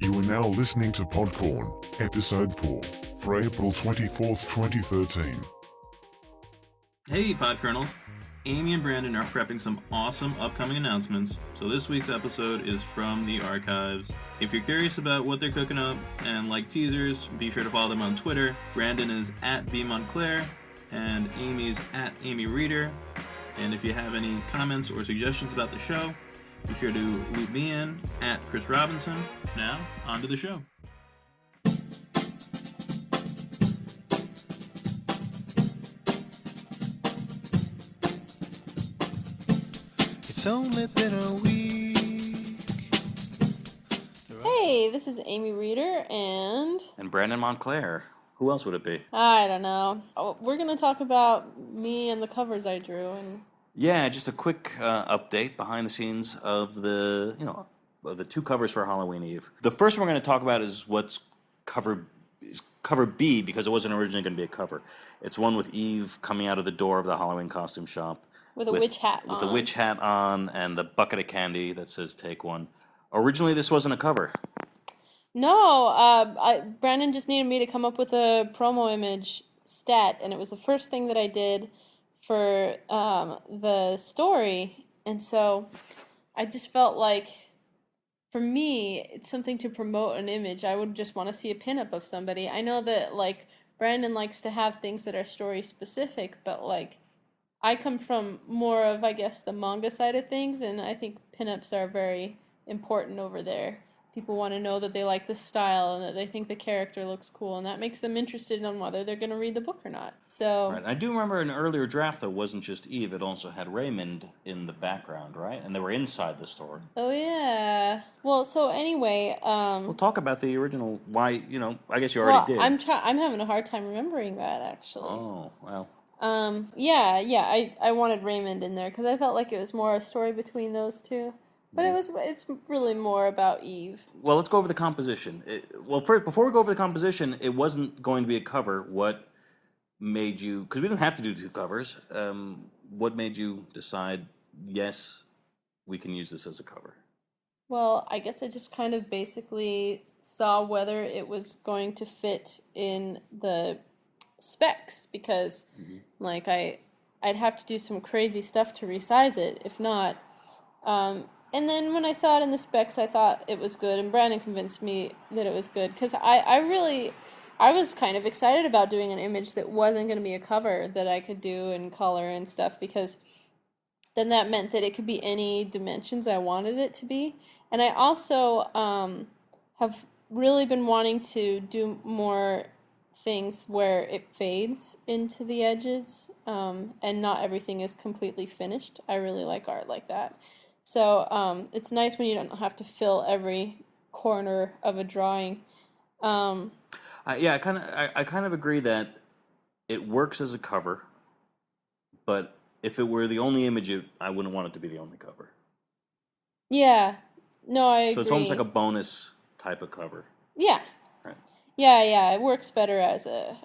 You are now listening to PODCORN, Episode 4, for April 24th, 2013. Hey, PodKernels. Amy and Brandon are prepping some awesome upcoming announcements, so this week's episode is from the archives. If you're curious about what they're cooking up and like teasers, be sure to follow them on Twitter. Brandon is at bmontclair, and Amy's at Amy Reader. And if you have any comments or suggestions about the show, be sure to loop me in at Chris Robinson. Now, on to the show. It's only been a week. Hey, this is Amy Reader and Brandon Montclair. Who else would it be? I don't know. We're going to talk about me and the covers I drew. And Yeah, just a quick update behind the scenes of the two covers for Halloween Eve. The first one we're going to talk about is cover B, because it wasn't originally going to be a cover. It's one with Eve coming out of the door of the Halloween costume shop. with a witch hat on. With a witch hat on and the bucket of candy that says "Take One." Originally, this wasn't a cover. No, Brandon just needed me to come up with a promo image stat, and it was the first thing that I did for the story, and so I just felt like, for me, it's something to promote an image. I would just want to see a pinup of somebody. I know that, like, Brandon likes to have things that are story-specific, but, like, I come from more of, I guess, the manga side of things, and I think pinups are very important over there. People want to know that they like the style and that they think the character looks cool, and that makes them interested in whether they're going to read the book or not. So, Right. I do remember an earlier draft that wasn't just Eve; it also had Raymond in the background, right? And they were inside the store. oh yeah. Well, so anyway, We'll talk about the original. Why? I guess you already did. I'm having a hard time remembering that, actually. Oh well. I wanted Raymond in there because I felt like it was more a story between those two. But it's really more about Eve. Well, let's go over the composition. First, before we go over the composition, it wasn't going to be a cover. What made you? Because we didn't have to do two covers. What made you decide? Yes, we can use this as a cover. Well, I guess I just kind of basically saw whether it was going to fit in the specs, because like I'd have to do some crazy stuff to resize it if not. And then when I saw it in the specs, I thought it was good, and Brandon convinced me that it was good, because I was kind of excited about doing an image that wasn't going to be a cover that I could do in color and stuff, because then that meant that it could be any dimensions I wanted it to be. And I also have really been wanting to do more things where it fades into the edges, and not everything is completely finished. I really like art like that. So it's nice when you don't have to fill every corner of a drawing. I kind of agree that it works as a cover, but if it were the only image, I wouldn't want it to be the only cover. Yeah, no, I agree. So it's almost like a bonus type of cover. Yeah. Right. Yeah, it works better as a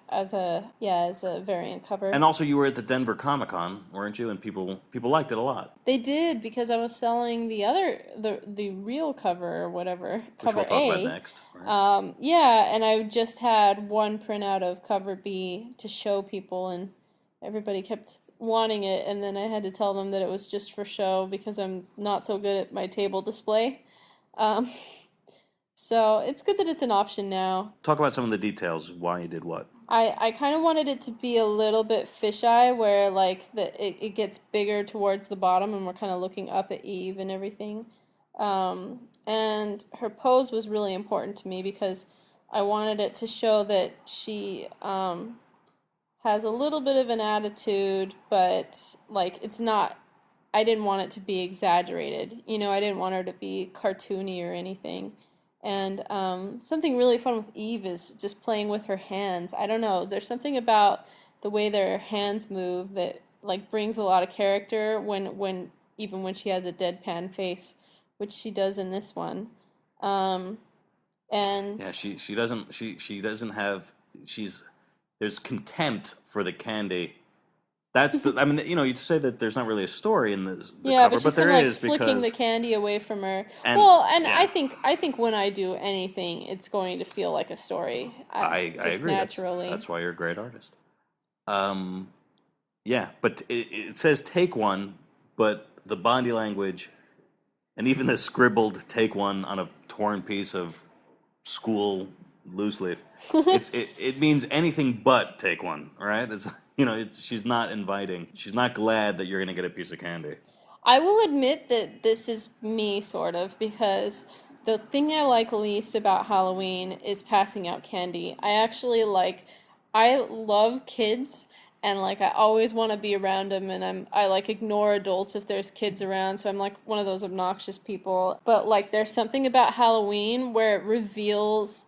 variant cover. And also, you were at the Denver Comic-Con, weren't you? And people liked it a lot. They did, because I was selling the real cover or whatever, Which cover we'll talk A. about next. Right? And I just had one printout of cover B to show people, and everybody kept wanting it, and then I had to tell them that it was just for show because I'm not so good at my table display. So it's good that it's an option now. Talk about some of the details, why you did what. I kind of wanted it to be a little bit fisheye, where like it gets bigger towards the bottom and we're kind of looking up at Eve and everything. And her pose was really important to me because I wanted it to show that she has a little bit of an attitude, but like it's not, I didn't want it to be exaggerated. I didn't want her to be cartoony or anything. And something really fun with Eve is just playing with her hands. I don't know, there's something about the way their hands move that like brings a lot of character when even when she has a deadpan face, which she does in this one. And yeah, she doesn't have, there's contempt for the candy. That's the. I mean, you'd say that there's not really a story in the Yeah, cover, but she's there kind of is flicking the because candy away from her. And- I yeah. think when I do anything, it's going to feel like a story. I Just agree. naturally. That's why you're a great artist. Yeah, but it says take one, but the body language, and even the scribbled take one on a torn piece of school loose leaf, it means anything but take one, right? She's not inviting. She's not glad that you're going to get a piece of candy. I will admit that this is me, sort of, because the thing I like least about Halloween is passing out candy. I love kids, and like I always want to be around them, and I like ignore adults if there's kids around, so I'm like one of those obnoxious people. But like there's something about Halloween where it reveals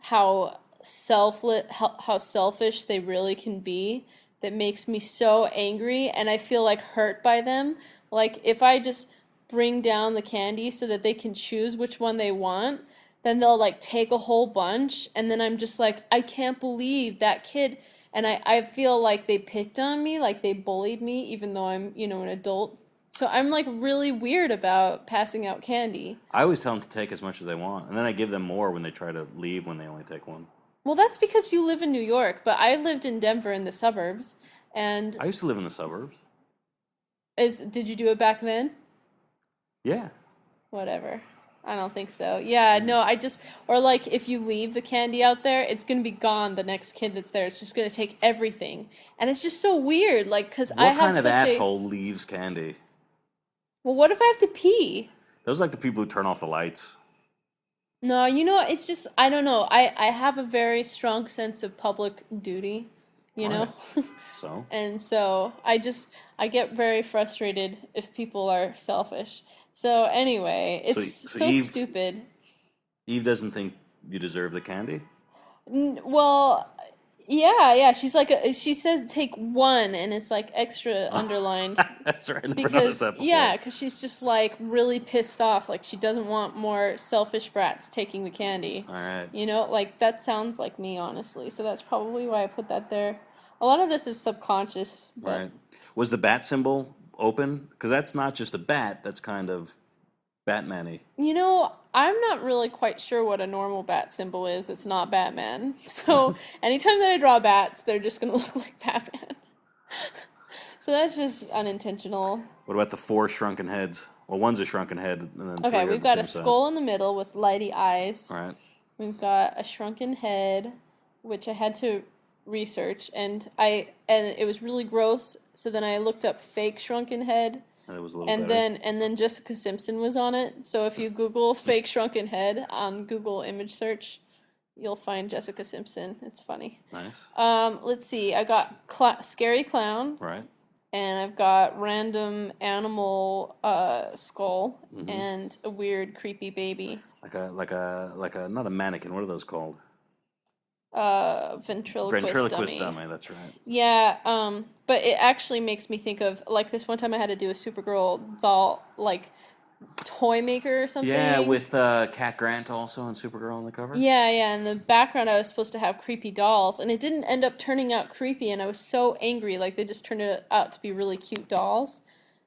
how selfish they really can be that makes me so angry, and I feel like hurt by them. Like if I just bring down the candy so that they can choose which one they want, then they'll like take a whole bunch, and then I'm just like, I can't believe that kid. And I feel like they picked on me, like they bullied me, even though I'm, an adult. So I'm like really weird about passing out candy. I always tell them to take as much as they want, and then I give them more when they try to leave when they only take one. Well, that's because you live in New York, but I lived in Denver in the suburbs, and I used to live in the suburbs. did you do it back then? Yeah. Whatever. I don't think so. Yeah, no, or like if you leave the candy out there, it's going to be gone the next kid that's there. It's just going to take everything. And it's just so weird, like, because I have What kind of such asshole leaves candy? Well, what if I have to pee? Those are like the people who turn off the lights. No, it's just, I don't know. I have a very strong sense of public duty, know? So? And so I get very frustrated if people are selfish. So anyway, it's so stupid. Eve doesn't think you deserve the candy? Well, yeah. She says take one, and it's like extra underlined. That's right. I never noticed that before. Yeah, because she's just like really pissed off. Like she doesn't want more selfish brats taking the candy. All right. Like that sounds like me, honestly. So that's probably why I put that there. A lot of this is subconscious. But... Right. Was the bat symbol open? Because that's not just a bat. That's kind of Batman-y. I'm not really quite sure what a normal bat symbol is that's not Batman. So anytime that I draw bats, they're just going to look like Batman. So that's just unintentional. What about the 4 shrunken heads? Well, one's a shrunken head. And then Okay, we've got a skull in the middle with lighty eyes. All right. We've got a shrunken head, which I had to research, and it was really gross. So then I looked up fake shrunken head. And it was a little better. And then Jessica Simpson was on it. So if you Google fake shrunken head on Google image search, you'll find Jessica Simpson. It's funny. Nice. Let's see. I got scary clown. Right. And I've got random animal skull and a weird creepy baby. Like a not a mannequin. What are those called? Ventriloquist dummy. That's right. Yeah, but it actually makes me think of, like, this one time I had to do a Supergirl doll, like, toy maker or something. Yeah, with Cat Grant also and Supergirl on the cover. Yeah, in the background I was supposed to have creepy dolls, and it didn't end up turning out creepy, and I was so angry, like, they just turned it out to be really cute dolls.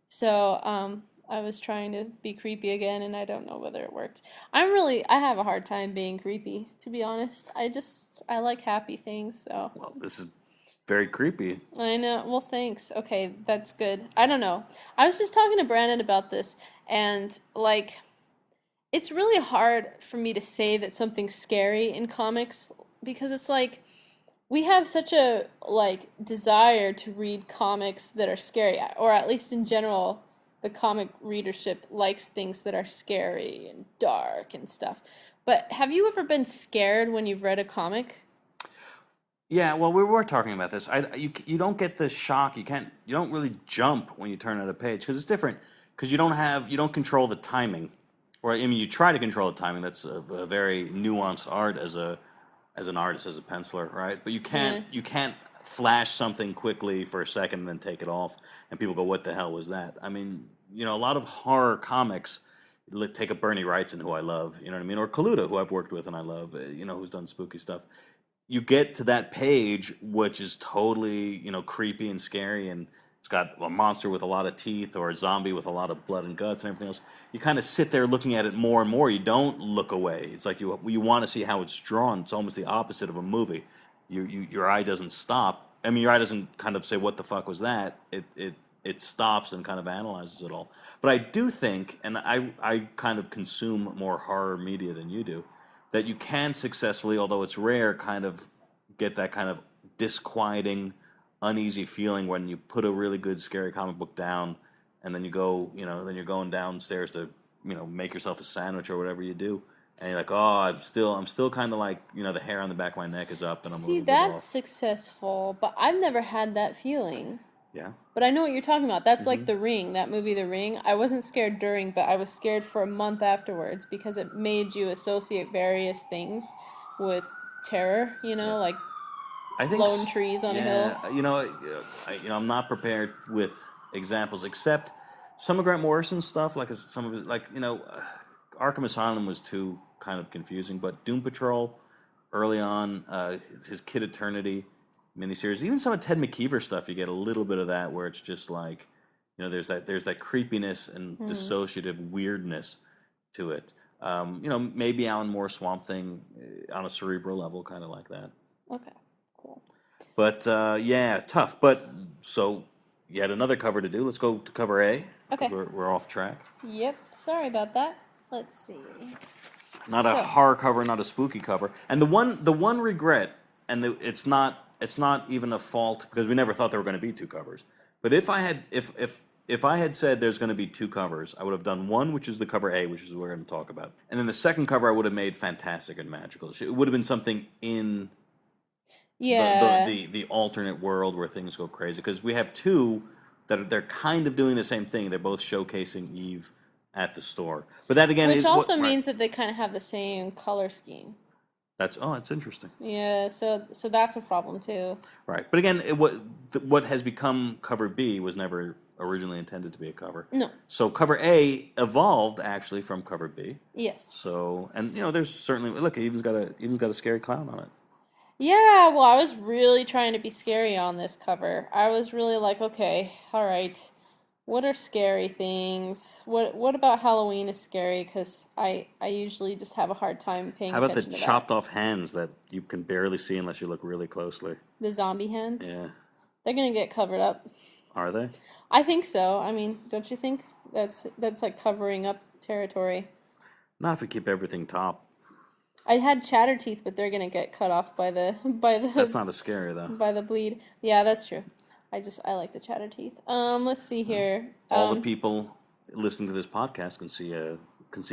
So, I was trying to be creepy again, and I don't know whether it worked. I have a hard time being creepy, to be honest. I like happy things, so. Well, this is very creepy. I know. Well, thanks. Okay, that's good. I don't know. I was just talking to Brandon about this, and, like, it's really hard for me to say that something's scary in comics, because it's like, we have such a, like, desire to read comics that are scary, or at least in general, the comic readership likes things that are scary and dark and stuff. But have you ever been scared when you've read a comic? Yeah, well, we were talking about this. You don't get the shock. You don't really jump when you turn out a page because it's different. Because you don't control the timing, or I mean, you try to control the timing. That's a very nuanced art as an artist, as a penciler, right? But you can't flash something quickly for a second and then take it off, and people go, "What the hell was that?" I mean, a lot of horror comics. Take up Bernie Wrightson, who I love, you know what I mean, or Kaluta, who I've worked with and I love, who's done spooky stuff. You get to that page, which is totally, creepy and scary, and it's got a monster with a lot of teeth or a zombie with a lot of blood and guts and everything else, you kind of sit there looking at it more and more. You don't look away. It's like you want to see how it's drawn. It's almost the opposite of a movie. Your eye doesn't stop. I mean, your eye doesn't kind of say, what the fuck was that? It stops and kind of analyzes it all. But I do think, and I kind of consume more horror media than you do, that you can successfully, although it's rare, kind of get that kind of disquieting, uneasy feeling when you put a really good scary comic book down, and then you go, then you're going downstairs to, make yourself a sandwich or whatever you do, and you're like, oh, I'm still kind of like, the hair on the back of my neck is up, and I'm a little bit that's off. successful, but I've never had that feeling. Yeah. But I know what you're talking about. That's like The Ring, that movie The Ring. I wasn't scared during, but I was scared for a month afterwards because it made you associate various things with terror, like I think lone trees on a hill. I'm not prepared with examples, except some of Grant Morrison's stuff, like some of it, Arkham Asylum was too kind of confusing, but Doom Patrol early on, his Kid Eternity miniseries, even some of Ted McKeever's stuff, you get a little bit of that where it's just like, there's that creepiness and dissociative weirdness to it. Maybe Alan Moore's Swamp Thing on a cerebral level, kind of like that. Okay, cool. But tough. But so yet another cover to do. Let's go to cover A. Okay. We're off track. Yep, sorry about that. Let's see. Not a horror cover, not a spooky cover. And the one regret, and it's not even a fault because we never thought there were going to be two covers. But if I had said there's going to be two covers, I would have done one, which is the cover A, which is what we're going to talk about, and then the second cover I would have made fantastic and magical. It would have been something in the alternate world where things go crazy, because we have two that they're kind of doing the same thing. They're both showcasing Eve at the store, but that again which also means that they kind of have the same color scheme. That's interesting. Yeah, so that's a problem too. Right, but again, what has become cover B was never originally intended to be a cover. No. So cover A evolved actually from cover B. Yes. So there's certainly look, it even's got a scary clown on it. Yeah, well, I was really trying to be scary on this cover. I was really like, okay, all right, what are scary things? What about Halloween is scary? Because I usually just have a hard time paying attention to that. How about the chopped off hands that you can barely see unless you look really closely? The zombie hands? Yeah. They're going to get covered up. Are they? I think so. I mean, don't you think that's like covering up territory? Not if we keep everything top. I had chatter teeth, but they're gonna get cut off by the. That's not as scary though. By the bleed. Yeah, that's true. I like the chatter teeth. Let's see here. All the people listening to this podcast can see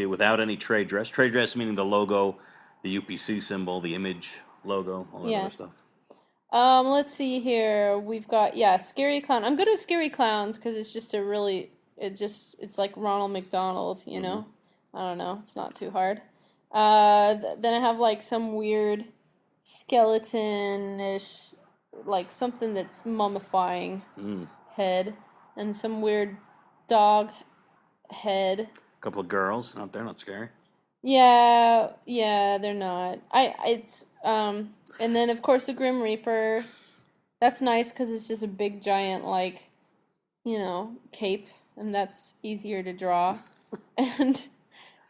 it without any trade dress. Trade dress meaning the logo, the UPC symbol, the image logo, all that other stuff. Let's see here. We've got scary clown. I'm good at scary clowns because it's just it's like Ronald McDonald, you know. I don't know. It's not too hard. Then I have like some weird skeleton-ish, like something that's mummifying head, and some weird dog head. A couple of girls. They're not scary. Yeah, they're not. And then of course the Grim Reaper. That's nice because it's just a big giant cape, and that's easier to draw. And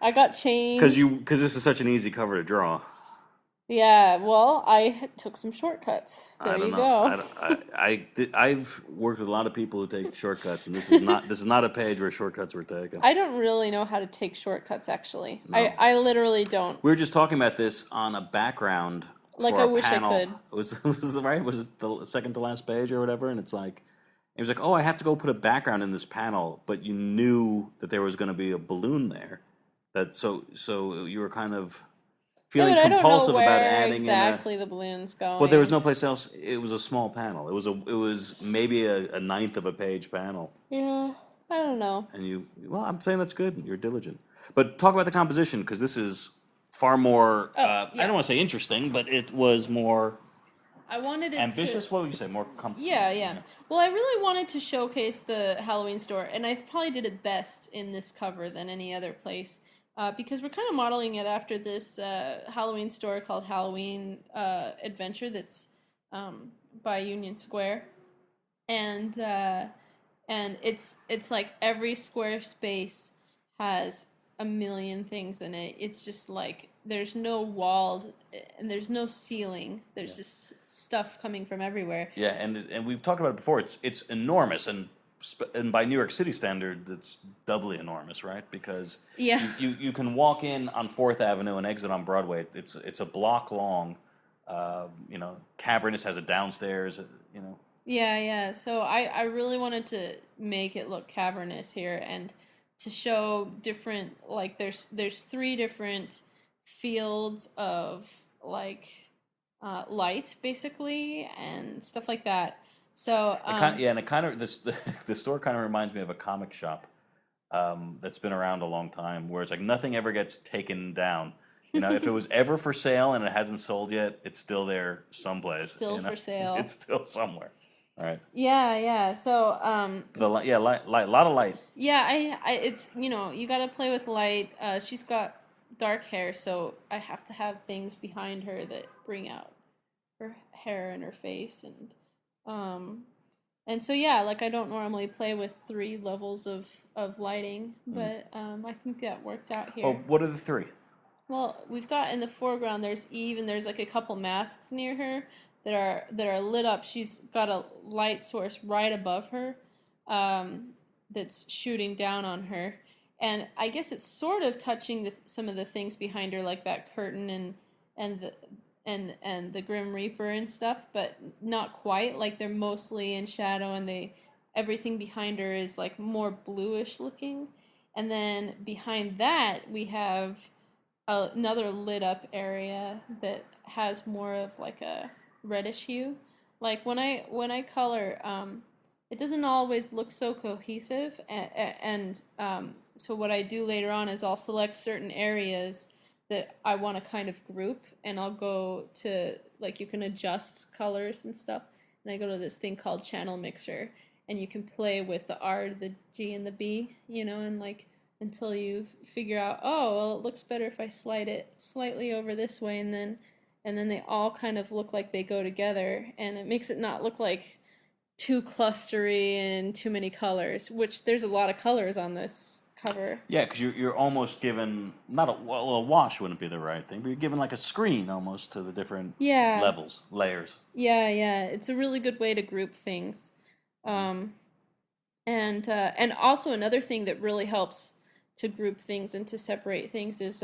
I got chains. Because this is such an easy cover to draw. Yeah, well, I took some shortcuts. There you go. I've worked with a lot of people who take shortcuts, and this is not a page where shortcuts were taken. I don't really know how to take shortcuts, actually. No. I literally don't. We were just talking about this on a background. Like for I a wish panel. I could. Was it right? Was it the second to last page or whatever? And it was like, oh, I have to go put a background in this panel, but you knew that there was going to be a balloon there. So you were kind of feeling compulsive about adding exactly the balloon's going. Well, there was no place else. It was a small panel. It was maybe a ninth of a page panel. Yeah, I don't know. And I'm saying that's good. You're diligent. But talk about the composition, because this is far more. I don't want to say interesting, but it was more. I wanted it ambitious. What would you say? More. Yeah. Well, I really wanted to showcase the Halloween store, and I probably did it best in this cover than any other place. Because we're kind of modeling it after this Halloween store called Halloween Adventure that's by Union Square. And and it's like every square space has a million things in it. It's just like there's no walls and there's no ceiling. There's just stuff coming from everywhere. Yeah, and we've talked about it before. It's enormous, and by New York City standards, it's doubly enormous, right? Because Yeah. you can walk in on 4th Avenue and exit on Broadway. It's a block long. Cavernous, has a downstairs. Yeah. So I really wanted to make it look cavernous here and to show different, like there's 3 different fields of like light basically and stuff like that. So And it kind of the store kind of reminds me of a comic shop that's been around a long time, where it's like nothing ever gets taken down. If it was ever for sale and it hasn't sold yet, it's still there someplace. Still for sale. It's still somewhere. All right. Yeah. So Light, a lot of light. yeah, I it's you got to play with light. She's got dark hair, so I have to have things behind her that bring out her hair and her face and so yeah, like I don't normally play with 3 levels of lighting, but I think that worked out here. Oh, what are the 3? Well, we've got in the foreground there's Eve, and there's like a couple masks near her that are lit up. She's got a light source right above her that's shooting down on her, and I guess it's sort of touching some of the things behind her, like that curtain and the Grim Reaper and stuff, but not quite. Like they're mostly in shadow, and everything behind her is like more bluish looking, and then behind that we have another lit up area that has more of like a reddish hue. Like when I color, it doesn't always look so cohesive, and so what I do later on is I'll select certain areas that I want to kind of group, and I'll go to, like, you can adjust colors and stuff, and I go to this thing called Channel Mixer, and you can play with the R, the G, and the B, and like until you figure out, oh, well, it looks better if I slide it slightly over this way, and then they all kind of look like they go together, and it makes it not look like too clustery and too many colors, which there's a lot of colors on this cover. Yeah, because you're almost given, not a wash wouldn't be the right thing, but you're given like a screen almost to the different levels, layers. Yeah, it's a really good way to group things. And also another thing that really helps to group things and to separate things is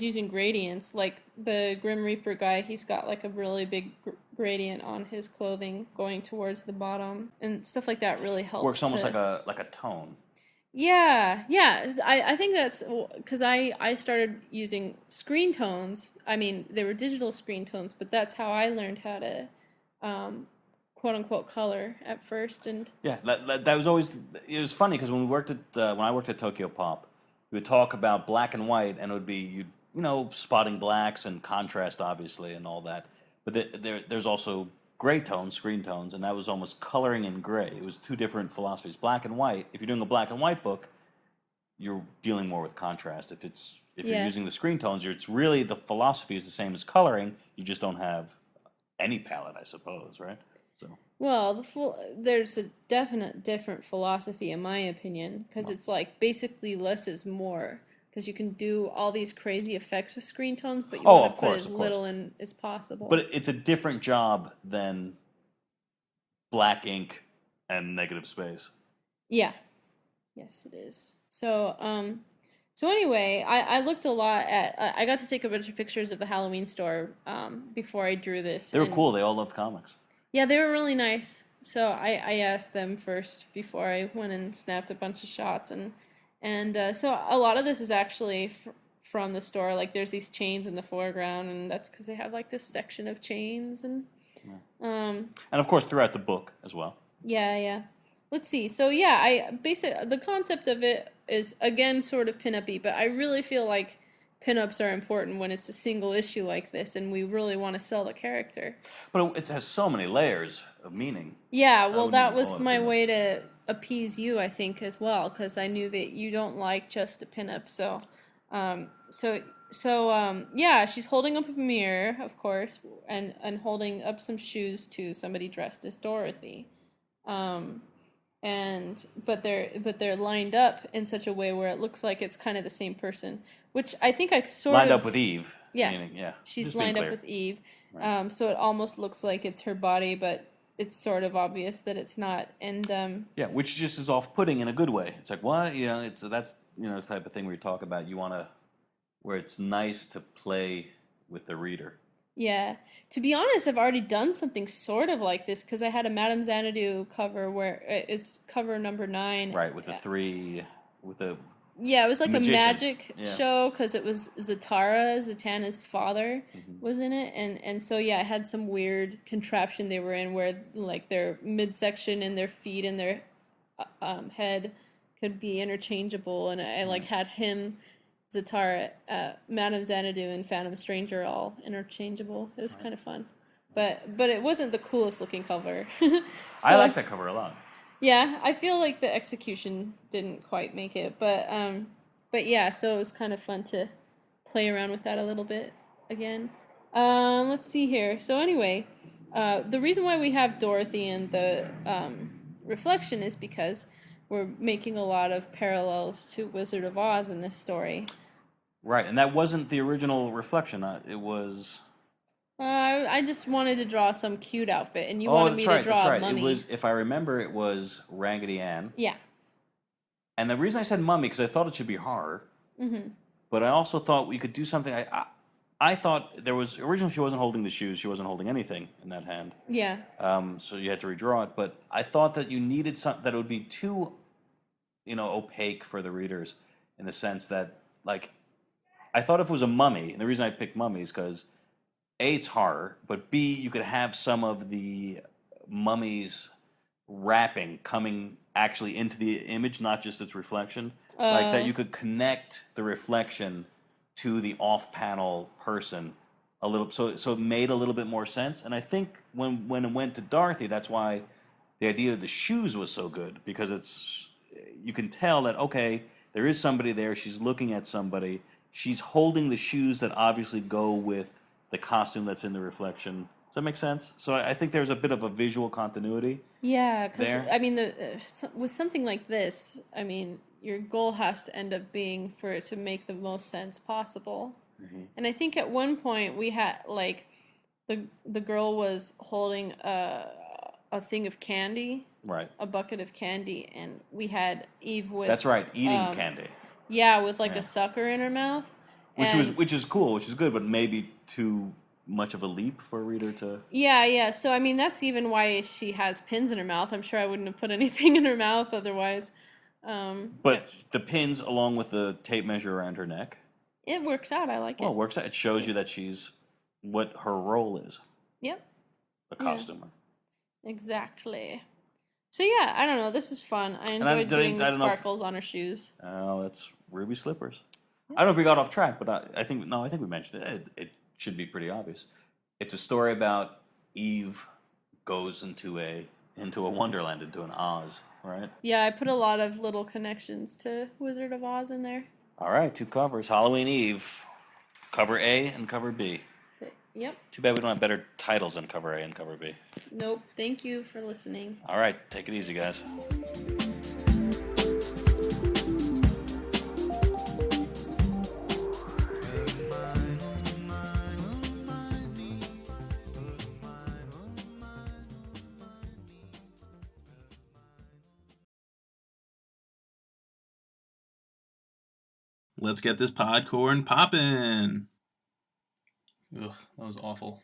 using gradients. Like the Grim Reaper guy, he's got like a really big gradient on his clothing going towards the bottom, and stuff like that really helps. Works almost like a tone. Yeah. I think that's because I started using screen tones. I mean, they were digital screen tones, but that's how I learned how to quote unquote color at first. And yeah, that was always, it was funny because when I worked at Tokyo Pop, we would talk about black and white, and it would be spotting blacks and contrast obviously and all that, but there's also gray tones, screen tones, and that was almost coloring in gray. It was 2 different philosophies. Black and white, if you're doing a black and white book, you're dealing more with contrast. If you're using the screen tones, it's really, the philosophy is the same as coloring, you just don't have any palette, I suppose, right? So well, there's a definite different philosophy in my opinion, because it's like basically less is more, because you can do all these crazy effects with screen tones, but you want to put as little in as possible. But it's a different job than black ink and negative space. Yeah. Yes, it is. So, anyway, I looked a lot at, I got to take a bunch of pictures of the Halloween store before I drew this. They were cool. They all loved comics. Yeah, they were really nice. So I asked them first before I went and snapped a bunch of shots, and so a lot of this is actually from the store. Like there's these chains in the foreground, and that's because they have like this section of chains and of course throughout the book as well. Yeah. Let's see. So yeah, the concept of it is again sort of pinup-y, but I really feel like pinups are important when it's a single issue like this, and we really want to sell the character. But it has so many layers of meaning. Yeah, well, that was my way to appease you, I think, as well, because I knew that you don't like just a pinup. So, yeah, she's holding up a mirror, of course, and holding up some shoes to somebody dressed as Dorothy. but they're lined up in such a way where it looks like it's kind of the same person, which I think I sort Lined of up with Eve. yeah, Meaning, yeah. she's Just being lined up clear. with Eve, Right. so it almost looks like it's her body, but it's sort of obvious that it's not. And Yeah, which just is off-putting in a good way. It's like, what? You know, that's the type of thing where you talk about where it's nice to play with the reader. yeah, to be honest, I've already done something sort of like this because I had a Madame Xanadu cover where it's cover number 9. Right, with the 3, with the Yeah, it was like magician. a magic Yeah. show because it was Zatanna's father Mm-hmm. was in it, and so yeah, it had some weird contraption they were in where like their midsection and their feet and their head could be interchangeable, and I like had him, Zatara, Madame Xanadu, and Phantom Stranger all interchangeable. It was kind of fun, but it wasn't the coolest looking cover. I like that cover a lot. Yeah, I feel like the execution didn't quite make it, but yeah, so it was kind of fun to play around with that a little bit again. Let's see here. So anyway, the reason why we have Dorothy in the reflection is because we're making a lot of parallels to Wizard of Oz in this story. Right, and that wasn't the original reflection. It was. I just wanted to draw some cute outfit, and you wanted me to draw that's a right. mummy. It was, if I remember, it was Raggedy Ann. Yeah. And the reason I said mummy because I thought it should be horror. Mm-hmm. But I also thought we could do something. I thought there was originally she wasn't holding the shoes. She wasn't holding anything in that hand. Yeah. So you had to redraw it. But I thought that you needed something that would be too, opaque for the readers, in the sense that like, I thought if it was a mummy, and the reason I picked mummy is because A, it's horror, but B, you could have some of the mummy's wrapping coming actually into the image, not just its reflection. Like that you could connect the reflection to the off-panel person a little, so it made a little bit more sense. And I think when it went to Dorothy, that's why the idea of the shoes was so good, because you can tell that, okay, there is somebody there, she's looking at somebody, she's holding the shoes that obviously go with the costume that's in the reflection. Does that make sense? So I think there's a bit of a visual continuity. Yeah, because there. I mean, with something like this, I mean, your goal has to end up being for it to make the most sense possible. Mm-hmm. And I think at one point we had like the girl was holding a thing of candy, Right. a bucket of candy, and we had Eve with That's right, eating candy. Yeah, with like Yeah. a sucker in her mouth. Which is cool, which is good, but maybe too much of a leap for a reader to. Yeah. So I mean, that's even why she has pins in her mouth. I'm sure I wouldn't have put anything in her mouth otherwise. But the pins, along with the tape measure around her neck, it works out. I like well, it. it works out. It shows you that she's what her role is. Yep. A costumer. Exactly. So yeah, I don't know. This is fun. I enjoyed doing the sparkles on her shoes. Oh, that's ruby slippers. I don't know if we got off track, but I think we mentioned it. It should be pretty obvious. It's a story about Eve goes into a wonderland, into an Oz, right? Yeah, I put a lot of little connections to Wizard of Oz in there. All right, 2 covers. Halloween Eve, cover A and cover B. Yep. Too bad we don't have better titles than cover A and cover B. Nope. Thank you for listening. All right, take it easy, guys. Let's get this podcorn poppin'. Ugh, that was awful.